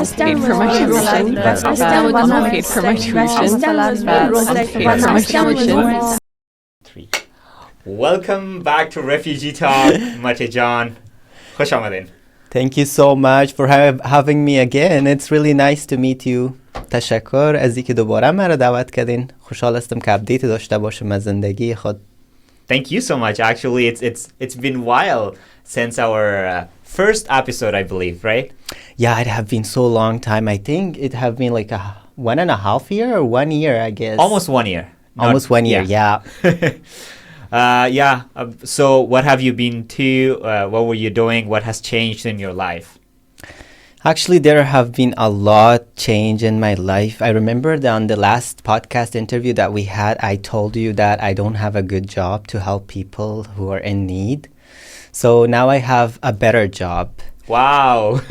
paid for my tuition. Mama paid for my tuition. Dad paid for my tuition. Three. Welcome back to Refugee Talk, Matthew John. خوش آمدین. Thank you so much for having me again. It's really nice to meet you. تشکر از اینکه دوباره مرا دعوت کردین. خوشحال هستم که اپدیت داشته باشم از زندگی خود. Thank you so much. Actually, it's been a while since our first episode, I believe, right? Yeah, it have been so long time. I think it have been like a 1.5 year or 1 year, I guess. Almost 1 year. Almost 1 year, yeah. So what have you been to? What were you doing? What has changed in your life? Actually, there have been a lot change in my life. I remember that on the last podcast interview that we had, I told you that I don't have a good job to help people who are in need. So now I have a better job. Wow.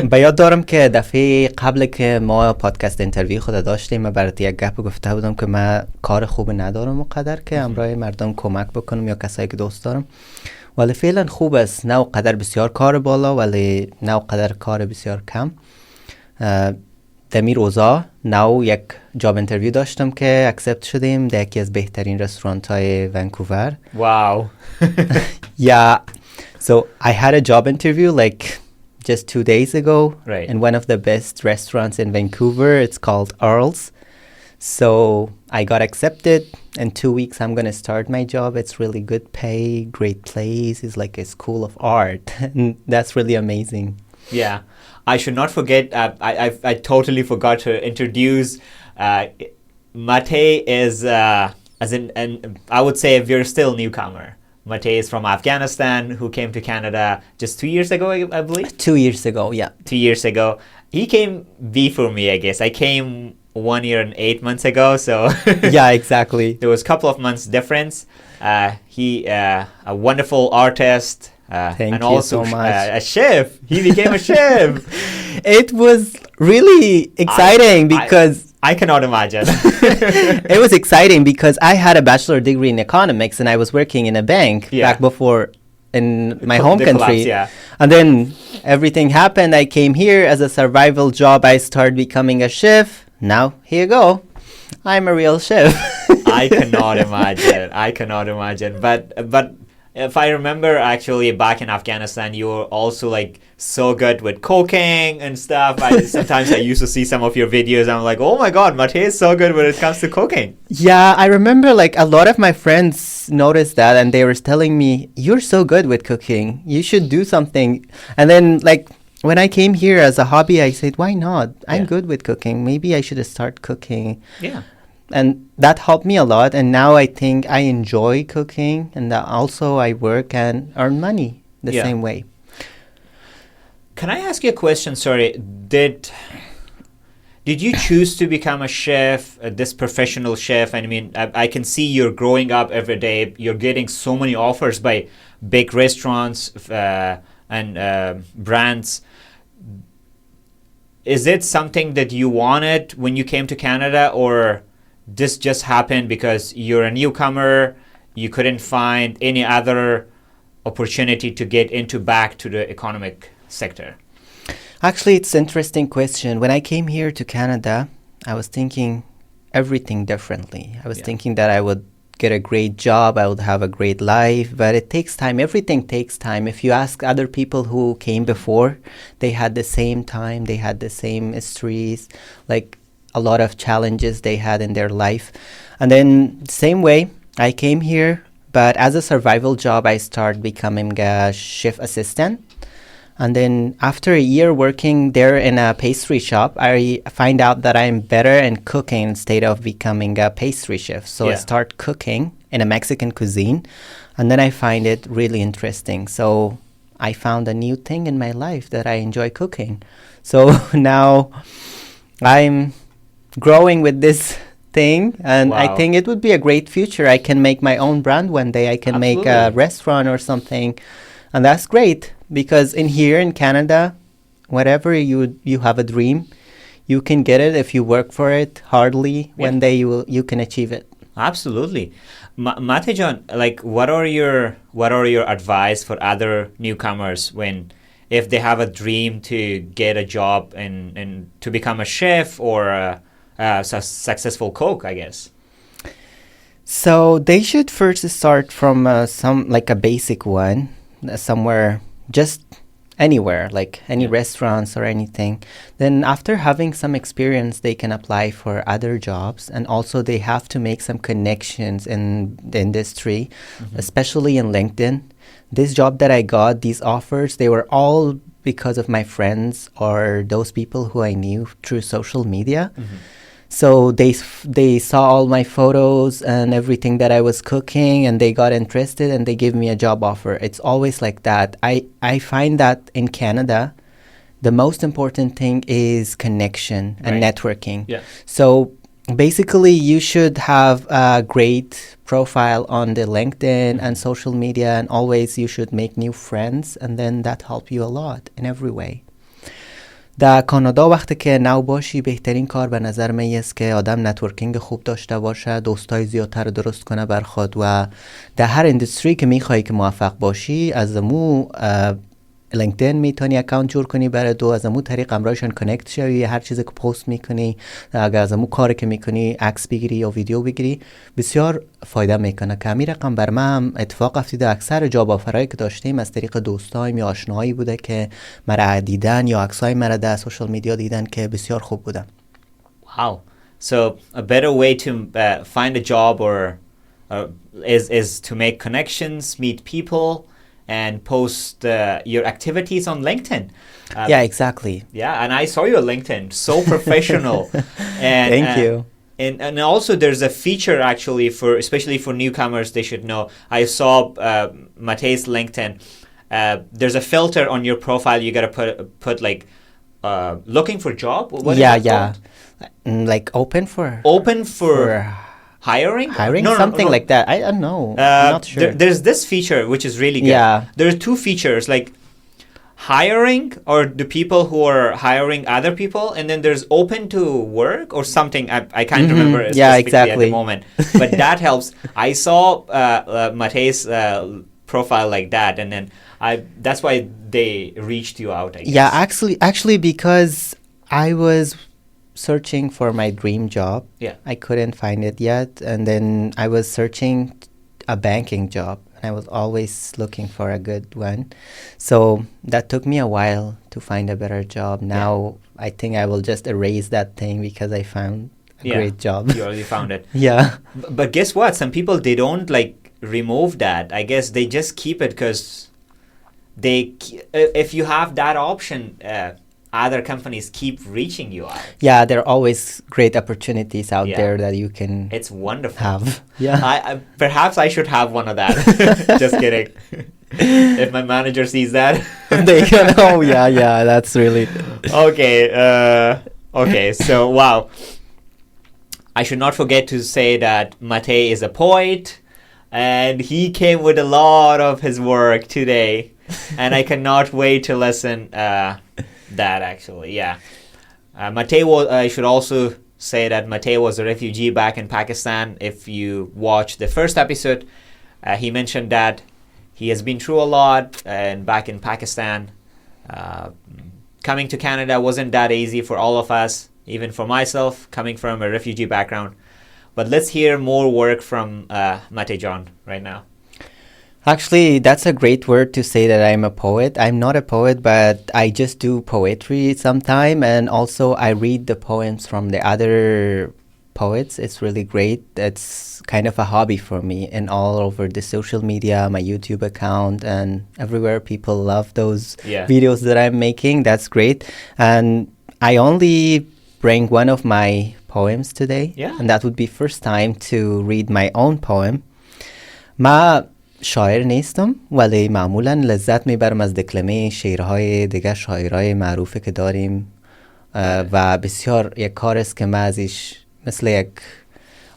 به یاد دارم که دفعه قبل که ما پادکست انترویو خود داشتیم من برات یک گپ گفته بودم که من کار خوب ندارم اونقدر که همراه مردم کمک بکنم یا کسایی که دوست دارم، ولی فعلا خوب است. نه اونقدر بسیار کار بالا ولی نه اونقدر کار بسیار کم. دمیر اوزا نو یک جاب انترویو داشتم که اکسپت شدیم در یکی از بهترین رستورانت های ونکوور. Wow. Yeah. So I had a job interview like just 2 days ago in one of the best restaurants in Vancouver. It's called Earl's. So I got accepted. In 2 weeks I'm going to start my job. It's really good pay, great place. It's like a school of art. And that's really amazing. Yeah. I should not forget, I totally forgot to introduce, Mate is, I would say we're still newcomer. Mate is from Afghanistan, who came to Canada just 2 years ago, I believe? 2 years ago, yeah. 2 years ago. He came before me, I guess. I came 1 year and 8 months ago, so... Yeah, exactly. There was a couple of months difference. He, a wonderful artist. Thank and you also so much. A chef. He became a chef. It was really exciting because... I cannot imagine. It was exciting because I had a bachelor degree in economics and I was working in a bank back before in my home country. And then everything happened. I came here as a survival job. I started becoming a chef. Now, here you go. I'm a real chef. I cannot imagine. But if I remember, actually, back in Afghanistan, you were also like so good with cooking and stuff. Sometimes I used to see some of your videos. I'm like, oh my God, Mate is so good when it comes to cooking. Yeah, I remember like a lot of my friends noticed that and they were telling me, you're so good with cooking. You should do something. And then like when I came here as a hobby, I said, why not? I'm good with cooking. Maybe I should start cooking. Yeah. And that helped me a lot. And now I think I enjoy cooking. And also I work and earn money the same way. Can I ask you a question? Sorry. Did you choose to become a chef, this professional chef? I mean, I can see you're growing up every day. You're getting so many offers by big restaurants and brands. Is it something that you wanted when you came to Canada, or this just happened because you're a newcomer, you couldn't find any other opportunity to get into back to the economic sector? Actually, it's an interesting question. When I came here to Canada, I was thinking everything differently. I was thinking that I would get a great job, I would have a great life, but it takes time. Everything takes time. If you ask other people who came before, they had the same time, they had the same histories, like a lot of challenges they had in their life. And then same way, I came here, but as a survival job, I started becoming a chef assistant. And then after a year working there in a pastry shop, I find out that I'm better in cooking instead of becoming a pastry chef. So I start cooking in a Mexican cuisine, and then I find it really interesting. So I found a new thing in my life that I enjoy cooking. So now I'm growing with this thing, and I think it would be a great future. I can make my own brand one day. I can make a restaurant or something, and that's great. Because here in Canada, whatever you have a dream, you can get it if you work for it hardly. One day you can achieve it. Absolutely. Matthew, like what are your advice for other newcomers when if they have a dream to get a job and to become a chef or a successful cook, I guess? So they should first start from some like a basic one, somewhere, just anywhere, like any restaurants or anything. Then after having some experience, they can apply for other jobs, and also they have to make some connections in the industry, especially in LinkedIn. This job that I got, these offers, they were all because of my friends or those people who I knew through social media. So they saw all my photos and everything that I was cooking, and they got interested and they gave me a job offer. It's always like that. I find that in Canada, the most important thing is connection and networking. Yeah. So basically, you should have a great profile on the LinkedIn and social media, and always you should make new friends, and then that help you a lot in every way. در کانادا وقتی که نو باشی، بهترین کار به نظر من است که آدم نتورکینگ خوب داشته باشه، دوستای زیادتر درست کنه بر خود، و در هر اندستری که میخوایی که موفق باشی، از مو لینکدین میتونی اکانت جور کنی برای دو، از امو طریق امرایشان کنکت شوی، هر چیزی که پست میکنی، اگر از امو کاری که میکنی عکس بگیری یا ویدیو بگیری، بسیار فایده میکنه. که همین رقم بر من هم اتفاق افتاده. اکثر جاب آفرایی که داشتیم از طریق دوستایم یا آشنایی بوده که مرا دیدن یا عکسای مرا در سوشال میدیا دیدن که بسیار خوب بودن. Wow. So a better way to find a job or is to make connections, meet people, and post your activities on LinkedIn. Yeah, exactly. Yeah, and I saw your LinkedIn, so professional. And, Thank you. And also there's a feature actually for, especially for newcomers, they should know. I saw Matej's LinkedIn. There's a filter on your profile. You gotta put like looking for job. What is it called? Like open for hiring? No, something like that. I don't know. I'm not sure. There's this feature which is really good. Yeah. There are two features, like hiring or the people who are hiring other people, and then there's open to work or something. I can't remember specifically at the moment. But that helps. I saw Matej's profile like that, and then that's why they reached you out, I guess. Yeah, actually because I was searching for my dream job. Yeah. I couldn't find it yet, and then I was searching a banking job, and I was always looking for a good one. So that took me a while to find a better job. Now I think I will just erase that thing because I found a great job. You already found it. Yeah. But guess what? Some people, they don't like remove that. I guess they just keep it because if you have that option, other companies keep reaching you out. Yeah, there are always great opportunities out there that you can It's wonderful. have. Yeah. Perhaps I should have one of that. Just kidding. If my manager sees that. They can, oh, yeah, that's really... Okay, so wow. I should not forget to say that Matej is a poet, and he came with a lot of his work today, and I cannot wait to listen that actually, Matej was, I should also say that Matej was a refugee back in Pakistan. If you watch the first episode, he mentioned that he has been through a lot and back in Pakistan. Coming to Canada wasn't that easy for all of us, even for myself, coming from a refugee background. But let's hear more work from Matej John right now. Actually, that's a great word to say that I'm a poet. I'm not a poet, but I just do poetry sometime, and also I read the poems from the other poets. It's really great. It's kind of a hobby for me, and all over the social media, my YouTube account, and everywhere people love those videos that I'm making. That's great. And I only bring one of my poems today, and that would be first time to read my own poem. شاعر نیستم، ولی معمولا لذت میبرم از دکلمه شعرهای دیگه شاعرای معروفه که داریم و بسیار یک کار است که من ازش مثل یک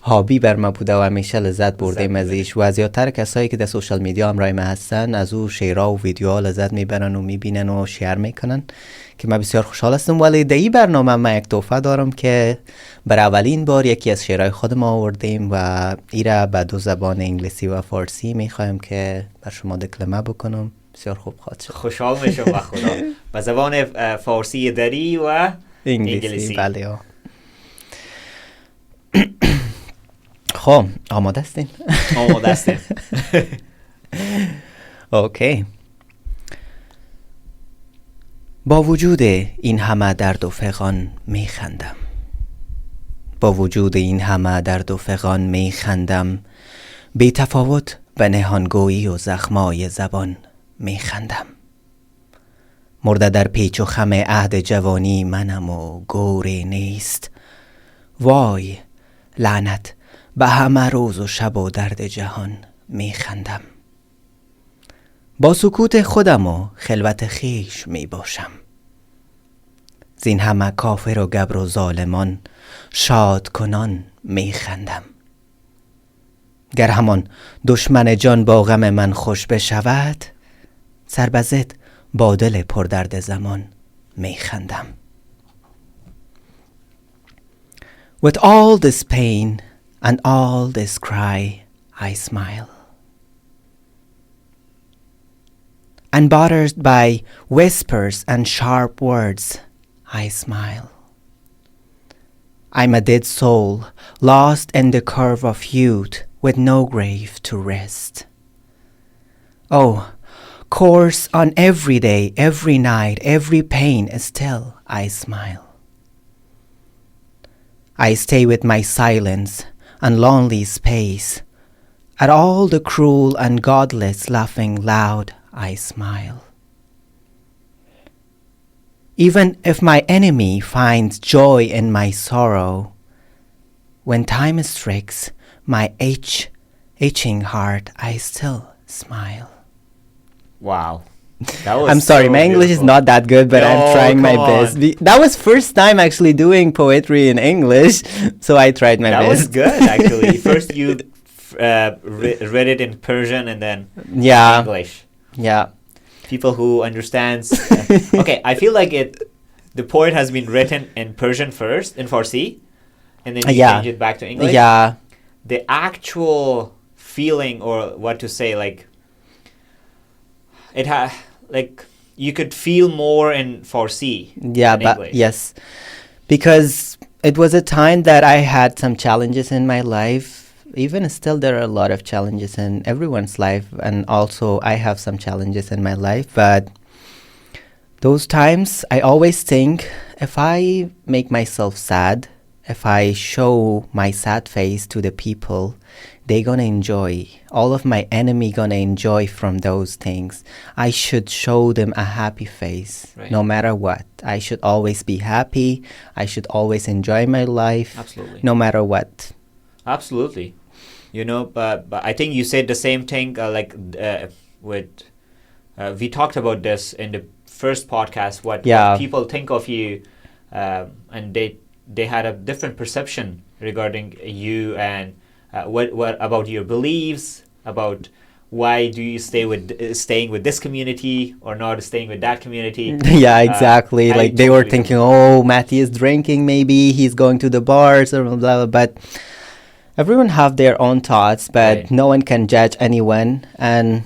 هابی بر من بوده و همیشه لذت بردیم ازش، و زیادتر کسایی که در سوشال میدیا همراه من هستن از او شعرها و ویدیوها لذت میبرن و میبینن و شیر میکنن که من بسیار خوشحال هستم. ولی در این برنامه من یک تحفه دارم که بر اولین بار یکی از شعرهای خودم آوردیم و ایره به دو زبان انگلیسی و فارسی میخوایم که بر شما دکلمه بکنم. بسیار خوب خواهد شد. خوشحال میشم و خدا. به زبان فارسی دری و انگلیسی. بله. خب آماده هستین؟ آماده هستیم. اوکی. با وجود این همه درد و فغان میخندم. با وجود این همه درد و فغان میخندم. بی تفاوت به نهانگویی و زخمای زبان میخندم. مرده در پیچ و خم عهد جوانی منم و گوری نیست. وای لعنت به همه روز و شب و درد جهان میخندم. با سکوت خودم و خلوت خیش می باشم. زین همه کافر و گبر و ظالمان شاد کنان می خندم. گر همان دشمن جان با غم من خوش بشود، سر به ضد با دل پر درد زمان می خندم. With all this pain and all this cry I smile. Unbothered by whispers and sharp words, I smile. I'm a dead soul, lost in the curve of youth, with no grave to rest. Oh, course on every day, every night, every pain, still I smile. I stay with my silence and lonely space. At all the cruel and godless laughing loud, I smile. Even if my enemy finds joy in my sorrow, when time strikes my itching heart, I still smile. Wow. That was I'm sorry, so my English beautiful. is not that good, but I'm trying my come best. on. That was first time actually doing poetry in English, so I tried my That best. was good, actually. First you read it in Persian and then Yeah, English. yeah. People who understands. Okay, I feel like the poet has been written in Persian first, in Farsi, and then you Yeah. change it back to English. Yeah, The actual feeling, or what to say, like it like you could feel more in Farsi yeah, than but English. yes, because it was a time that I had some challenges in my life. Even still, there are a lot of challenges in everyone's life, and also I have some challenges in my life. But those times, I always think, if I make myself sad, if I show my sad face to the people, they gonna enjoy. All of my enemy gonna enjoy from those things. I should show them a happy face, Right. no matter what. I should always be happy. I should always enjoy my life, Absolutely. no matter what. Absolutely. You know, but I think you said the same thing, we talked about this in the first podcast, what people think of you, and they had a different perception regarding you, and what about your beliefs, about why do you staying with this community or not staying with that community. Yeah, exactly. Like they were thinking, oh, Matthew is drinking, maybe he's going to the bars or blah, blah, blah. But everyone have their own thoughts, but Right. no one can judge anyone. And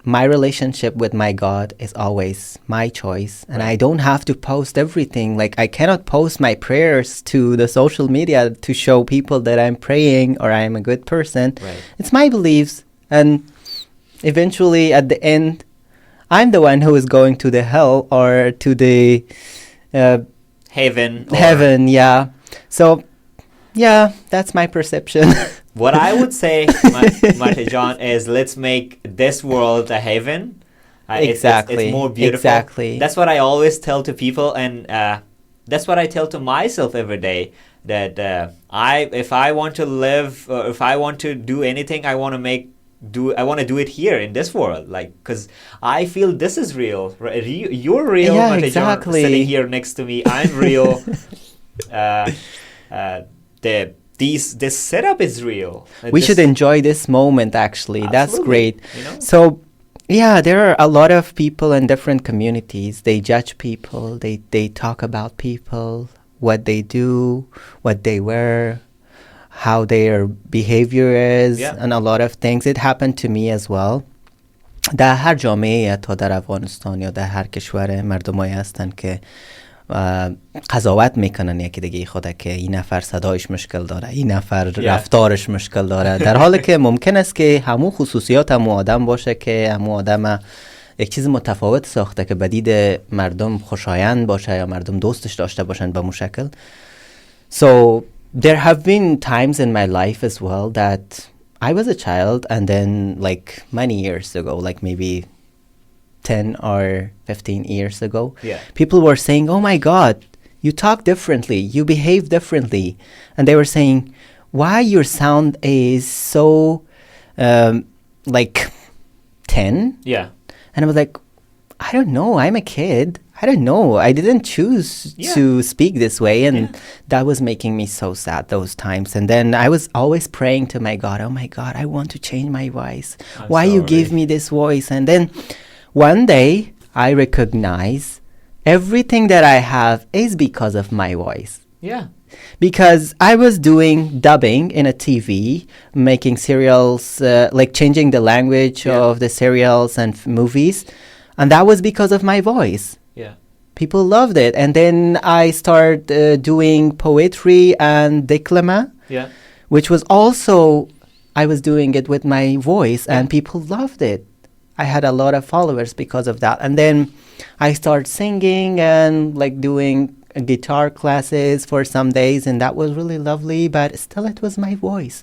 my relationship with my God is always my choice. And Right. I don't have to post everything. Like I cannot post my prayers to the social media to show people that I'm praying or I'm a good person. Right. It's my beliefs. And eventually at the end, I'm the one who is going to the hell or to the Heaven. heaven. Yeah. So, yeah, that's my perception. What I would say, Mate John, is let's make this world a heaven. Exactly. It's more beautiful. Exactly. That's what I always tell to people, and that's what I tell to myself every day. That if I want to live, or if I want to do anything, I want to do it here in this world, like, because I feel this is real. Right? You're real, Yeah, Mate exactly. John, sitting here next to me. I'm real. This setup is real. We should enjoy this moment, actually. That's Absolutely. great. You know? So, yeah, there are a lot of people in different communities. They judge people. They talk about people, what they do, what they wear, how their behavior is, Yeah. and a lot of things. It happened to me as well. در هر جامعه تا در افغانستان یا در هر کشور مردمایی هستن که قضاوت میکنن یکی دیگه خود که این نفر صدایش مشکل داره، این نفر رفتارش مشکل داره، در حالی که ممکن است که همون خصوصیات همون آدم باشه که همون آدم یک چیز متفاوت ساخته که بدید مردم خوشایند باشه یا مردم دوستش داشته باشن به مو شکل. So there have been times in my life as well that I was a child, and then like many years ago, like maybe 10 or 15 years ago, people were saying, oh my God, you talk differently, you behave differently. And they were saying, why your sound is so like 10? Yeah. And I was like, I don't know, I'm a kid. I don't know. I didn't choose to speak this way. And that was making me so sad those times. And then I was always praying to my God, oh my God, I want to change my voice. Why you give me this voice? And then one day I recognize everything that I have is because of my voice. Yeah. Because I was doing dubbing in a TV, making serials, like changing the language of the serials and movies. And that was because of my voice. Yeah. People loved it. And then I started doing poetry and declama, which was also, I was doing it with my voice and people loved it. I had a lot of followers because of that. And then I started singing and like doing guitar classes for some days, and that was really lovely, but still it was my voice.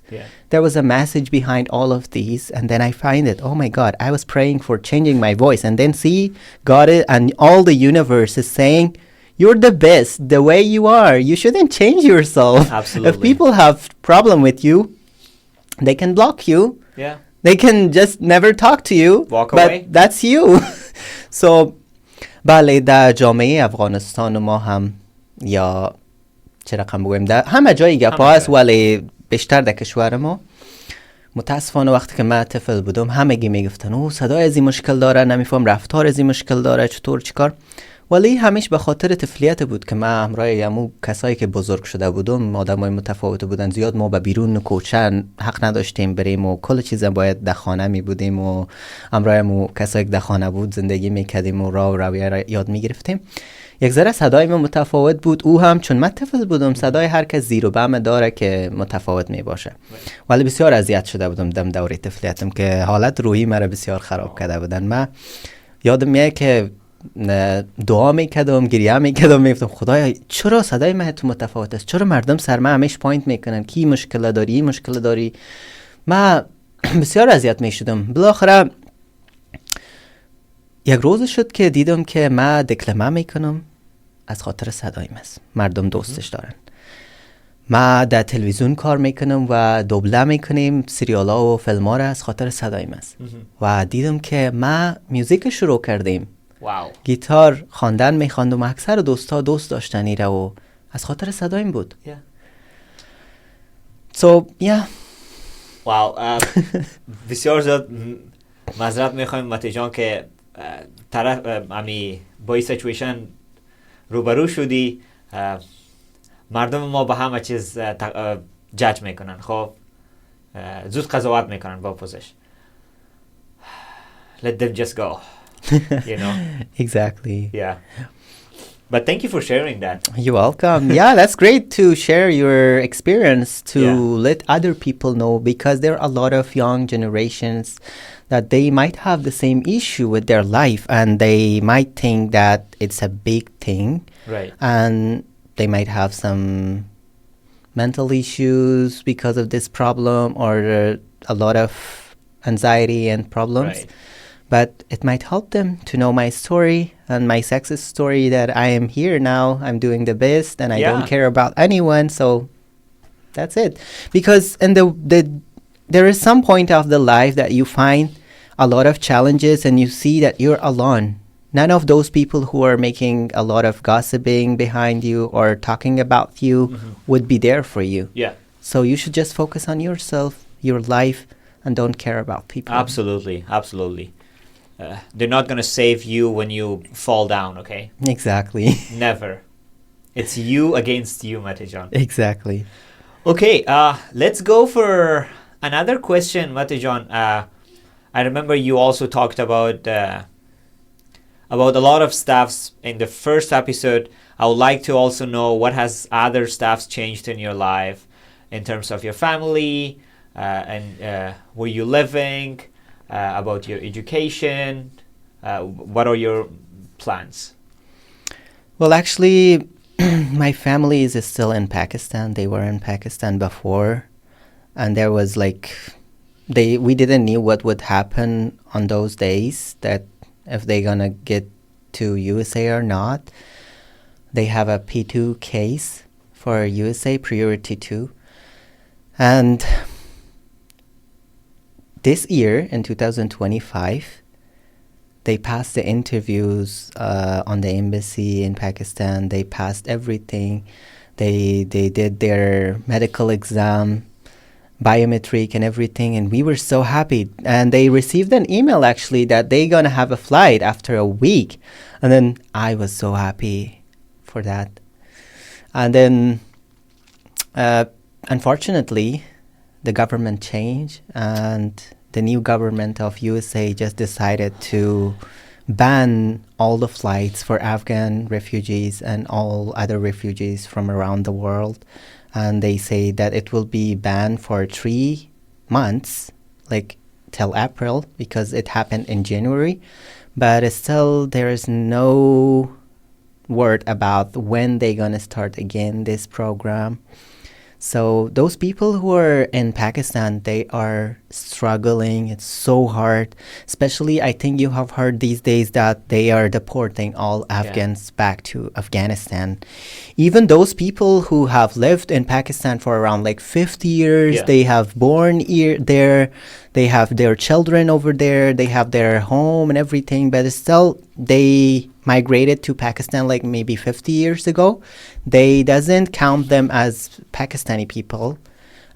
There was a message behind all of these, and then I find it, oh my God, I was praying for changing my voice, and then see, got it, and all the universe is saying, you're the best the way you are, you shouldn't change yourself. Absolutely. If people have problem with you, they can block you. They can just never talk to you. Walk but away. That's you. So بله در جامعه افغانستان ما هم یا چه رقم بگویم در همه جایی گپا هست، ولی بیشتر در کشور ما متاسفانه وقتی که من طفل بودم همگی میگفتن او صدای از این مشکل داره، نمیفهم رفتار از این مشکل داره، چطور چیکار. ولی همیشه به خاطر طفلیت بود که من همراه یمو کسایی که بزرگ شده بودم، آدمای متفاوت بودن، زیاد ما به بیرون کوچه حق نداشتیم بریم و کل چیزا باید در خانه می بودیم و همراهمو کسایی که در خانه بود زندگی میکردیم و راه و رویه را یاد میگرفتیم. یک ذره صدای من متفاوت بود، او هم چون من طفل بودم صدای هر کس زیر و بم داره که متفاوت می باشه. ولی بسیار اذیت شده بودم دم دوره طفلیتم که حالت روحی مرا بسیار خراب کرده بودن. من یادم میاد که دعا میکردم، گریه میکردم، میگفتم خدایا چرا صدای من تو متفاوت است، چرا مردم سر من همیشه پوینت میکنن کی مشکل داری، مشکل داری. من بسیار اذیت میشدم. بالاخره یک روز شد که دیدم که من دکلمه میکنم از خاطر صدایم است، مردم دوستش دارن. ما در تلویزیون کار میکنم و دوبله میکنیم سریال ها و فیلم ها را از خاطر صدایم است. و دیدم که ما میوزیک شروع کردیم. گیتار خواندن میخواندم، اکثر دوستا دوست داشتن ایره و از خاطر صدایم بود. So yeah. بسیار زیاد معذرت میخوایم متی جان که طرف امی با این سیچویشن روبرو شدی. مردم ما به همه چیز جج میکنن، خب زود قضاوت میکنن با پوزش. Let them just go. You know. Exactly. Yeah. But thank you for sharing that. You're welcome. Yeah, that's great to share your experience to let other people know, because there are a lot of young generations that they might have the same issue with their life and they might think that it's a big thing. Right. And they might have some mental issues because of this problem or a lot of anxiety and problems. Right. But it might help them to know my story and my success story, that I am here now, I'm doing the best and I don't care about anyone. So that's it. Because in there is some point of the life that you find a lot of challenges and you see that you're alone. None of those people who are making a lot of gossiping behind you or talking about you would be there for you. Yeah. So you should just focus on yourself, your life, and don't care about people. Absolutely. Absolutely. They're not going to save you when you fall down, okay? Exactly. Never. It's you against you, Matijan. Exactly. Okay, let's go for another question, Matijan. I remember you also talked about a lot of stuffs in the first episode. I would like to also know what has other stuffs changed in your life in terms of your family and where you living, about your education. What are your plans? Well, actually, my family is still in Pakistan. They were in Pakistan before, and there was like we didn't know what would happen on those days, that if they're gonna get to USA or not. They have a P2 case for USA, priority 2. And this year, in 2025, they passed the interviews on the embassy in Pakistan. They passed everything. They did their medical exam, biometric and everything, and we were so happy. And they received an email actually that they're gonna have a flight after a week, and then I was so happy for that. And then unfortunately the government changed, and the new government of USA just decided to ban all the flights for Afghan refugees and all other refugees from around the world. And they say that it will be banned for 3 months, like till April, because it happened in January. But still, there is no word about when they're going to start again this program. So those people who are in Pakistan, they are struggling. It's so hard. Especially, I think you have heard these days that they are deporting all Afghans back to Afghanistan. Even those people who have lived in Pakistan for around like 50 years, they have born there, they have their children over there, they have their home and everything, but still they migrated to Pakistan like maybe 50 years ago. They doesn't count them as Pakistani people,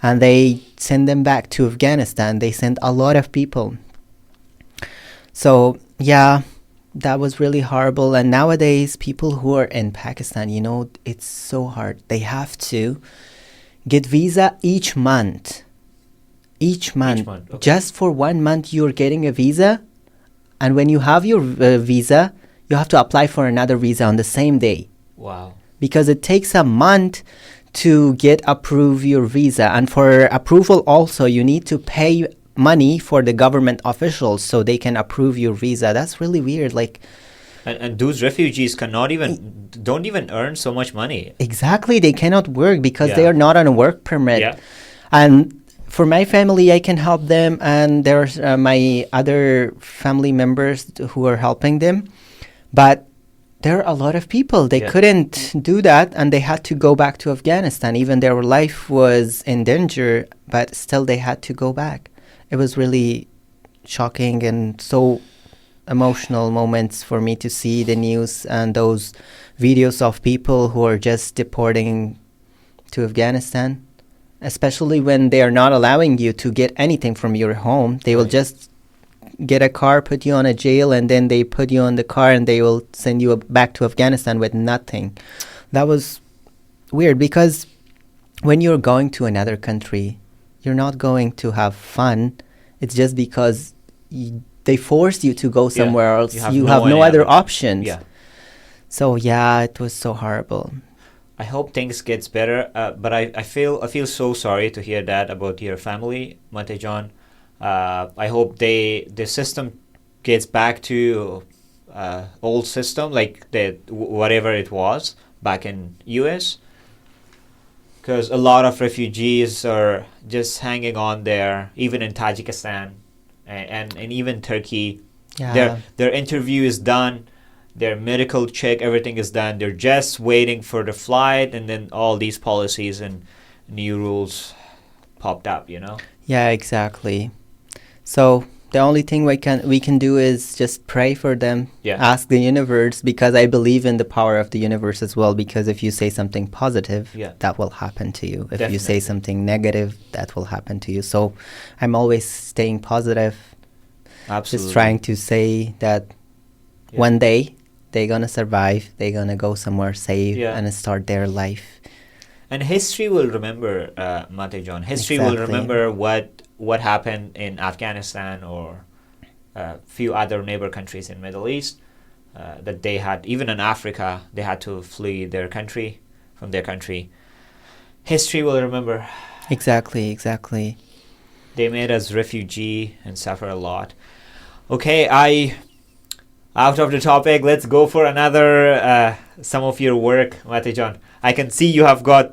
and they send them back to Afghanistan. They send a lot of people. So yeah, that was really horrible. And nowadays, people who are in Pakistan, it's so hard. They have to get visa each month. Okay. Just for 1 month, you're getting a visa. And when you have your visa, you have to apply for another visa on the same day. Wow. Because it takes a month to get approved your visa. And for approval also, you need to pay money for the government officials so they can approve your visa. That's really weird. And those refugees don't even earn so much money. Exactly. They cannot work because they are not on a work permit. Yeah. And for my family, I can help them. And there's my other family members who are helping them. But there are a lot of people. They couldn't do that, and they had to go back to Afghanistan. Even their life was in danger, but still they had to go back. It was really shocking and so emotional moments for me to see the news and those videos of people who are just deporting to Afghanistan, especially when they are not allowing you to get anything from your home. They will just get a car, put you on a jail, and then they put you on the car and they will send you back to Afghanistan with nothing. That was weird, because when you're going to another country, you're not going to have fun. It's just because they forced you to go somewhere else. You have no other options. Yeah. So yeah, it was so horrible. I hope things gets better, but I feel so sorry to hear that about your family, Mate John. I hope the system gets back to old system, like whatever it was back in US, because a lot of refugees are just hanging on there, even in Tajikistan and even Turkey. Their interview is done, their medical check, everything is done. They're just waiting for the flight, and then all these policies and new rules popped up. Yeah, exactly. So the only thing we can do is just pray for them, ask the universe, because I believe in the power of the universe as well, because if you say something positive, that will happen to you. If you say something negative, that will happen to you. So I'm always staying positive. Absolutely. Just trying to say that one day they're going to survive, they're going to go somewhere safe and start their life. And history will remember, Mate John. History will remember what happened in Afghanistan or few other neighbor countries in Middle East, that they had, even in Africa, they had to flee their country, from their country. History will remember. Exactly. They made us refugee and suffer a lot. Okay, out of the topic, let's go for another, some of your work, Matijan. I can see you have got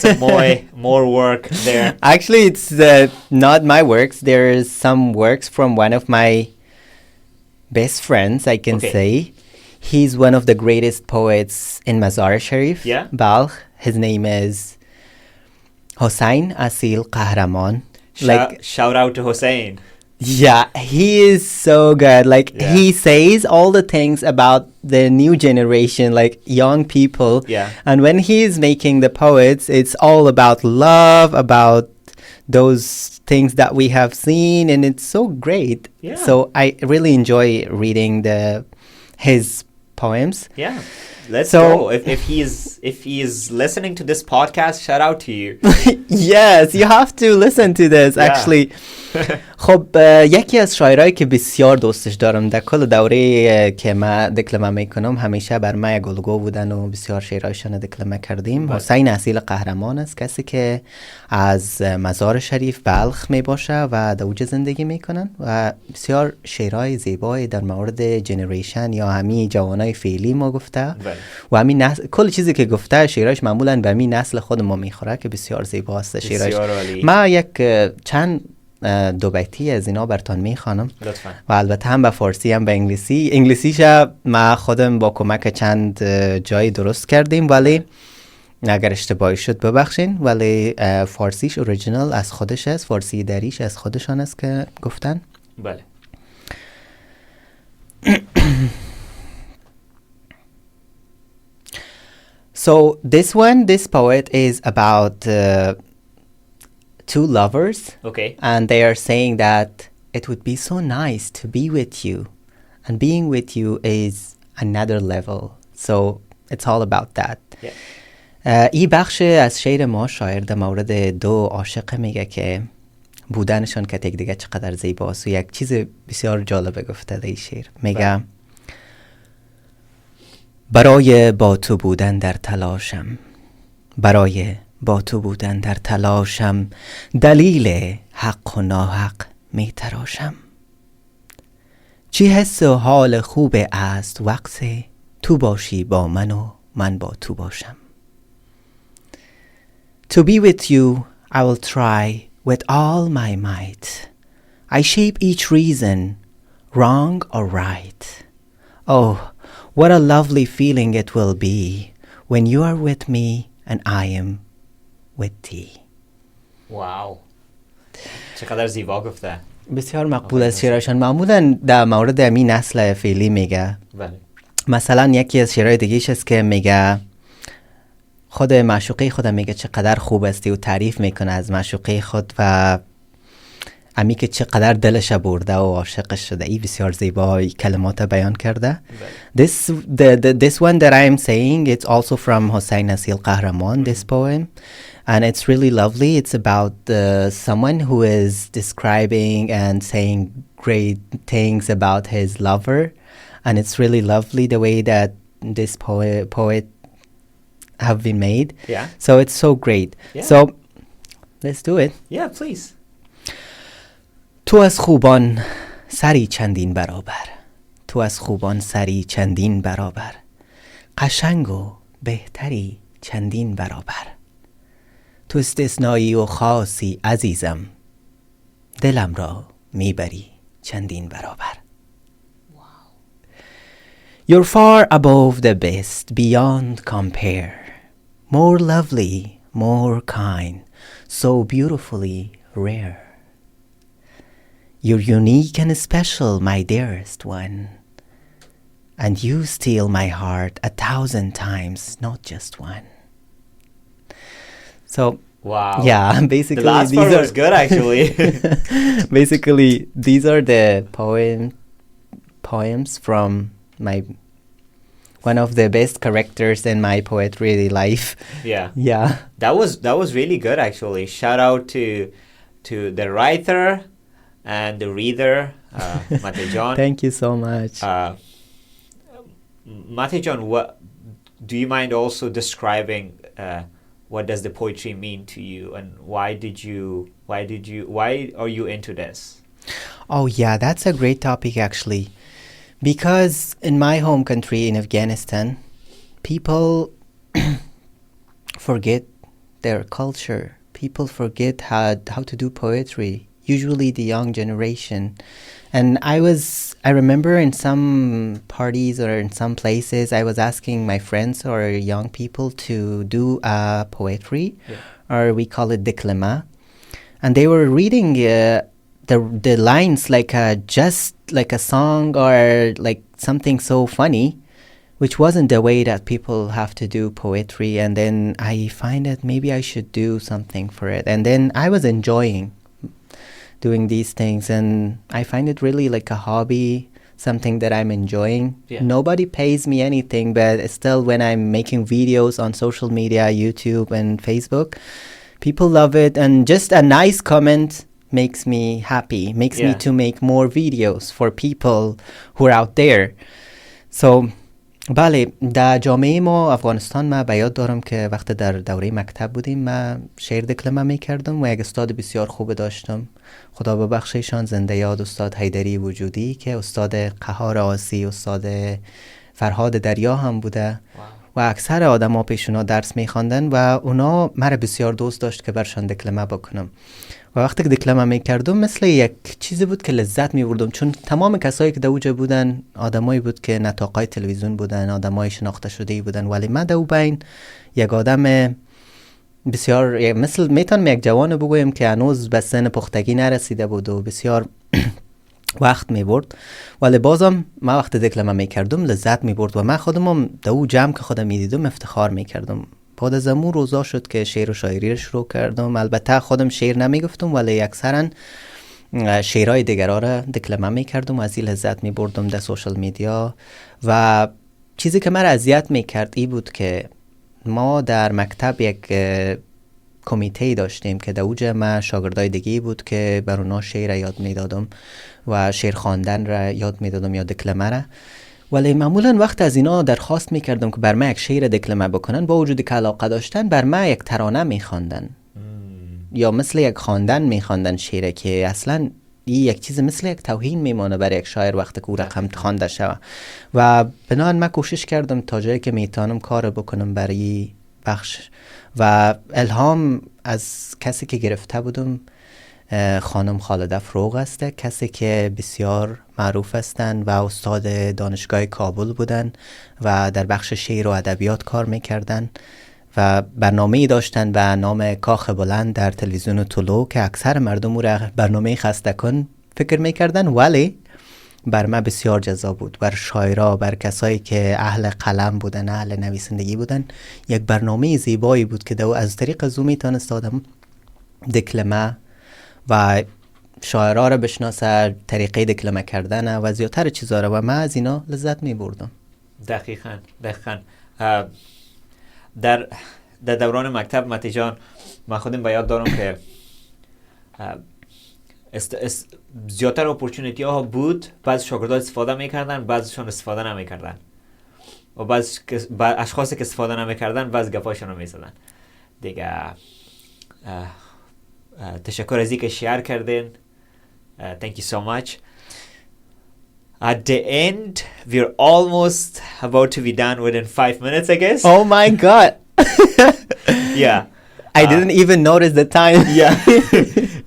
some more work there. Actually, it's not my works. There's some works from one of my best friends, I can say. He's one of the greatest poets in Mazar Sharif, Balkh. His name is Hossein Asil Qahraman. Shout out to Hossein. Yeah, he is so good. He says all the things about the new generation, like young people. Yeah. And when he's making the poets, it's all about love, about those things that we have seen, and it's so great. Yeah. So I really enjoy reading his poems. Yeah. Let's go. If he is listening to this podcast, shout out to you. Yes, you have to listen to this actually. خب یکی از شاعرایی که بسیار دوستش دارم در کل دوره که ما دکلمه میکنم همیشه بر ما یک الگو بودن و بسیار شعرهایشان دکلمه کردیم. حسین اصیل قهرمان است، کسی که از مزار شریف بلخ می باشه و در اوج زندگی میکنن و بسیار شعرهای زیبایی در مورد جنریشن یا همین جوانای فعلی ما گفته و همین کل چیزی که گفته شعرهایش معمولا به همین نسل خود ما میخوره که بسیار زیباست شعرهایش. ما یک چند دو بیتی از اینا براتون میخوانم و البته هم به فارسی هم به انگلیسیش ما خودم با کمک چند جایی درست کردیم، ولی اگر اشتباهی شد ببخشین، ولی فارسیش اوریجینال از خودش است، فارسی دریش از خودشان است که گفتن. بله. So this poet is about two lovers. Okay. And they are saying that it would be so nice to be with you. And being with you is another level. So it's all about that. Yeah. این بخش از شعر ما شاعر در مورد دو عاشق میگه که بودنشان که یک دیگه چقدر زیباست و یک چیز بسیار جالبه گفته در این شعر. میگه برای با تو بودن در تلاشم، برای با تو بودن در تلاشم، دلیل حق و ناحق می تراشم. چی حس و حال خوب است وقت تو باشی با من و من با تو باشم. To be with you I will try with all my might. I shape each reason, wrong or right. Oh, what a lovely feeling it will be when you are with me and I am with thee. واو، چقدر زیبا گفته. بسیار مقبول از شعرشان. معمولا در مورد همین نسل فعلی میگه. بله. مثلا یکی از شعرهای دیگه‌اش است که میگه خود معشوقه خودم میگه چقدر خوب استی و تعریف میکنه از معشوقه خود و امی که چقدر دلش برده و عاشقش شده. این بسیار زیبا کلمات بیان کرده. This one that I am saying, it's also from Hossein Asil Qahraman, this poem. And it's really lovely. It's about someone who is describing and saying great things about his lover. And it's really lovely the way that this poet have been made. Yeah. So it's so great. Yeah. So let's do it. Yeah, please. تو از خوبان سری چندین برابر، تو از خوبان سری چندین برابر، قشنگ و بهتری چندین برابر، تو استثنایی و خاصی عزیزم، دلم را میبری چندین برابر. You're far above the best, beyond compare, more lovely, more kind, so beautifully rare. You're unique and special, my dearest one, and you steal my heart 1,000 times, not just one. So, wow. Yeah, basically the last part was good, actually. Basically, these are the poems from one of the best characters in my poetry life. Yeah. Yeah. That was really good, actually. Shout out to the writer and the reader, Matthew John. Thank you so much. Matthew John, what do you mind also describing what does the poetry mean to you, and why are you into this? Oh yeah, that's a great topic actually. Because in my home country in Afghanistan, people forget their culture. People forget how to do poetry, usually the young generation. And I remember in some parties or in some places, I was asking my friends or young people to do poetry, or we call it diklema. And they were reading the lines just like a song or like something so funny, which wasn't the way that people have to do poetry. And then I find that maybe I should do something for it. And then I was enjoying doing these things, and I find it really like a hobby, something that I'm enjoying. Nobody pays me anything, but still when I'm making videos on social media, YouTube and Facebook, people love it, and just a nice comment makes me happy, makes me to make more videos for people who are out there. So بله، در جامعه ما افغانستان من به یاد دارم که وقت در دوره مکتب بودیم من شعر دکلمه میکردم و یک استاد بسیار خوب داشتم، خدا ببخشیشان، زنده یاد استاد حیدری وجودی که استاد قهار آسی، استاد فرهاد دریا هم بوده و اکثر آدم ها پیشونا درس میخواندن و اونا مرا بسیار دوست داشت که برشان دکلمه بکنم. و وقتی که دکلمه میکردم مثل یک چیزی بود که لذت میبردم، چون تمام کسایی که دوجه بودن آدمایی بود که نطاقای تلویزیون بودن، آدمای شناخته شده بودن، ولی من دو بین یک آدم بسیار مثل میتونم یک جوان بگویم که هنوز به سن پختگی نرسیده بود و بسیار وقت میبرد، ولی بازم من وقت دکلمه میکردم لذت میبرد و من خودم دو جمع که خودم میدیدم افتخار میکردم. بعد از امون روزا شد که شعر و شاعری رو شروع کردم. البته خودم شعر نمیگفتم، ولی اکثرا شعرهای دیگرها را دکلمه میکردم و از این لذت میبردم در سوشال میدیا. و چیزی که مرا اذیت میکرد ای بود که ما در مکتب یک کمیته داشتیم که در اوج ما شاگردای دیگه بود که بر اونا شعر یاد میدادم و شعر خواندن را یاد میدادم یا دکلمه را، ولی معمولا وقت از اینا درخواست میکردم که بر من یک شعر دکلمه بکنن، با وجودی که علاقه داشتن بر من یک ترانه میخواندن یا مثل یک خواندن میخواندن شعر، که اصلا این یک چیز مثل یک توهین میمانه برای یک شاعر وقتی که او رقم خوانده شود. و بنابراین من کوشش کردم تا جایی که میتونم کار بکنم برای بخش و الهام از کسی که گرفته بودم خانم خالده فروغ است، کسی که بسیار معروف هستند و استاد دانشگاه کابل بودن و در بخش شعر و ادبیات کار میکردن و برنامه‌ای داشتن به نام کاخ بلند در تلویزیون طلوع که اکثر مردم او را برنامه خسته کن فکر میکردن، ولی بر من بسیار جذاب بود. بر شاعرها، بر کسایی که اهل قلم بودن، اهل نویسندگی بودن، یک برنامه زیبایی بود که از طریق زو میتونست آدم دکلمه و شاعرها را بشناسه، طریقه دکلمه کردن و زیادتر چیزا را، و من از اینا لذت می بردم. دقیقاً در دوران مکتب متی جان من خودم به یاد دارم که زیادتر اپورتونیتی ها بود، بعض شاگردان استفاده میکردن، بعضشون استفاده نمیکردن و بعض اشخاصی که استفاده نمیکردن بعض گپاشون رو میزدن دیگه. تشکر از اینکه شیر کردین. Thank you so much. At the end, we're almost about to be done within 5 minutes, I guess. Oh my God. Yeah. I didn't even notice the time. Yeah.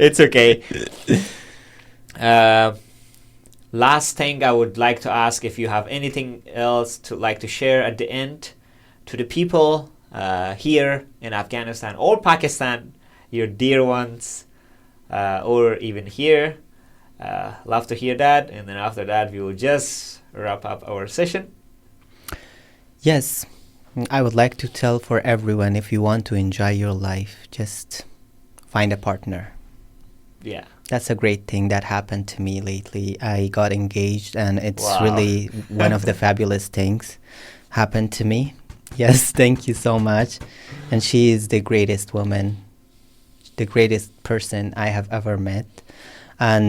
It's okay. Last thing I would like to ask, if you have anything else to like to share at the end to the people here in Afghanistan or Pakistan, your dear ones, or even here. Love to hear that, and then after that we will just wrap up our session. Yes, I would like to tell for everyone, if you want to enjoy your life, just find a partner. Yeah. That's a great thing that happened to me lately. I got engaged, and it's really one of the fabulous things happened to me. Yes, thank you so much. And she is the greatest woman, the greatest person I have ever met. And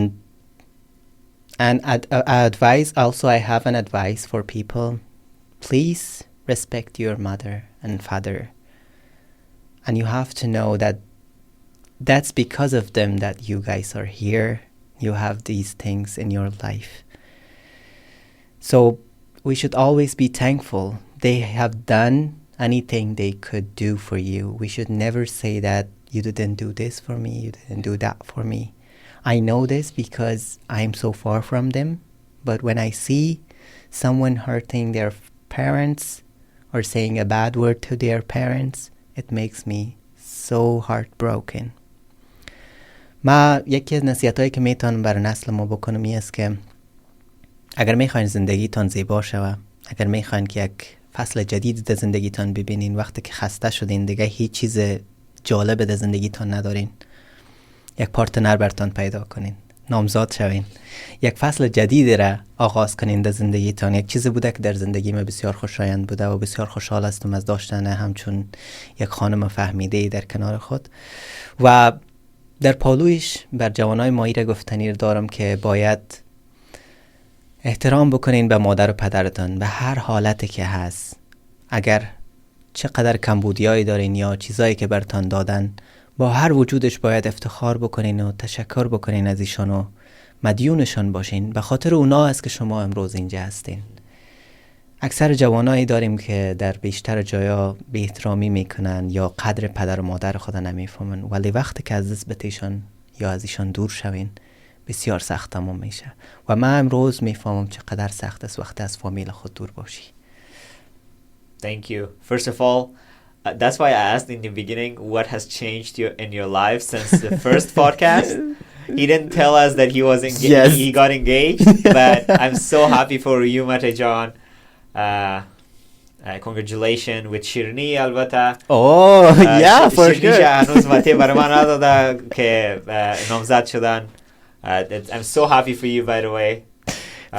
And advice, also I have an advice for people. Please respect your mother and father. And you have to know that that's because of them that you guys are here. You have these things in your life. So we should always be thankful. They have done anything they could do for you. We should never say that you didn't do this for me, you didn't do that for me. I know this because I'm so far from them. But when I see someone hurting their parents or saying a bad word to their parents, it makes me so heartbroken. ما یکی از نصیحتایی که میتونم بر نسل ما بکنم این است که اگر میخواین زندگیتان زیبا شوه، اگر میخواین که یک فصل جدید در زندگیتان ببینین، وقتی که خسته شدین دیگه هیچ چیز جالب در زندگیتان ندارین، یک پارتنر برتان پیدا کنین، نامزاد شوین، یک فصل جدیدی را آغاز کنین در زندگیتان. یک چیزی بوده که در زندگی من بسیار خوشایند بوده و بسیار خوشحال هستم از داشتن همچون یک خانم فهمیده در کنار خود. و در پالویش بر جوانای مایی را گفتنی دارم که باید احترام بکنین به مادر و پدرتان به هر حالتی که هست. اگر چقدر کمبودیایی دارین یا چیزایی که برتان دادن، با هر وجودش باید افتخار بکنین و تشکر بکنین از ایشان و مدیونشان باشین. به خاطر اونا است که شما امروز اینجا هستین. اکثر جوانایی داریم که در بیشتر جایا بی احترامی میکنن یا قدر پدر و مادر خود نمیفهمن، ولی وقتی که از دست بتیشان یا از ایشان دور شوین بسیار سخت تمام میشه. و من امروز میفهمم چقدر سخت است وقتی از فامیل خود دور باشی. Thank you. First of all, that's why I asked in the beginning what has changed in your life since the first podcast. He didn't tell us that he was Yes. he got engaged, but I'm so happy for you, Matejan. Congratulations with Shirni البته. Oh, yeah, for شیرنی sure. هنوز مته برای من نداده که نامزد شدن. I'm so happy for you, by the way.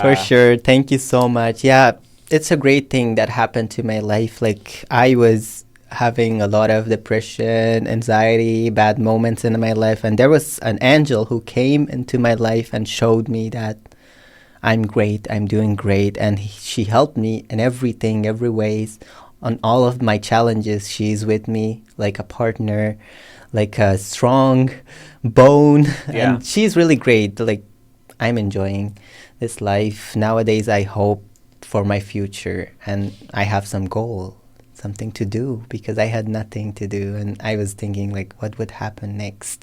For sure. Thank you so much. Yeah, it's a great thing that happened to my life. Like, I was having a lot of depression, anxiety, bad moments in my life. And there was an angel who came into my life and showed me that I'm great, I'm doing great. And she helped me in everything, every ways. On all of my challenges, she's with me like a partner, like a strong bone. Yeah. And she's really great. Like, I'm enjoying this life. Nowadays, I hope for my future. And I have some goal, something to do, because I had nothing to do. And I was thinking, like, what would happen next?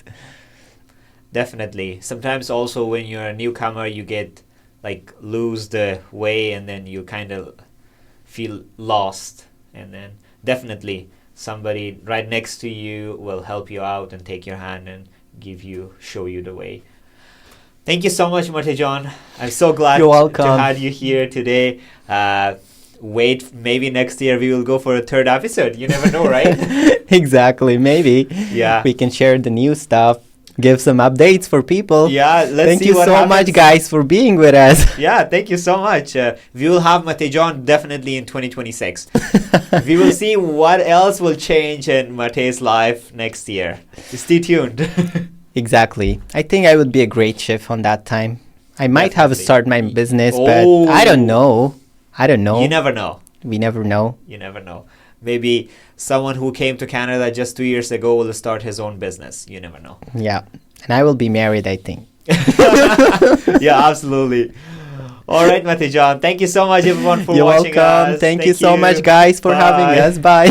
Definitely. Sometimes also when you're a newcomer, you get like lose the way and then you kind of feel lost. And then definitely somebody right next to you will help you out and take your hand and show you the way. Thank you so much, Matejan. I'm so glad You're welcome. to have you here today. Wait, maybe next year we will go for a third episode. You never know, right? Exactly. Maybe. Yeah. We can share the new stuff, give some updates for people. Yeah, let's Thank see you what so happens. much, guys, for being with us. Yeah, thank you so much. We will have Matejan definitely in 2026. We will see what else will change in Mate's life next year. Stay tuned. Exactly. I think I would be a great chef on that time. I might have Definitely. start my business, Oh. but I don't know. You never know. We never know. You never know. Maybe someone who came to Canada just 2 years ago will start his own business. You never know. Yeah. And I will be married, I think. Yeah, absolutely. All right, Matejan. Thank you so much, everyone, for You're watching welcome. us. Thank you so much, guys, for having Bye. us. Bye.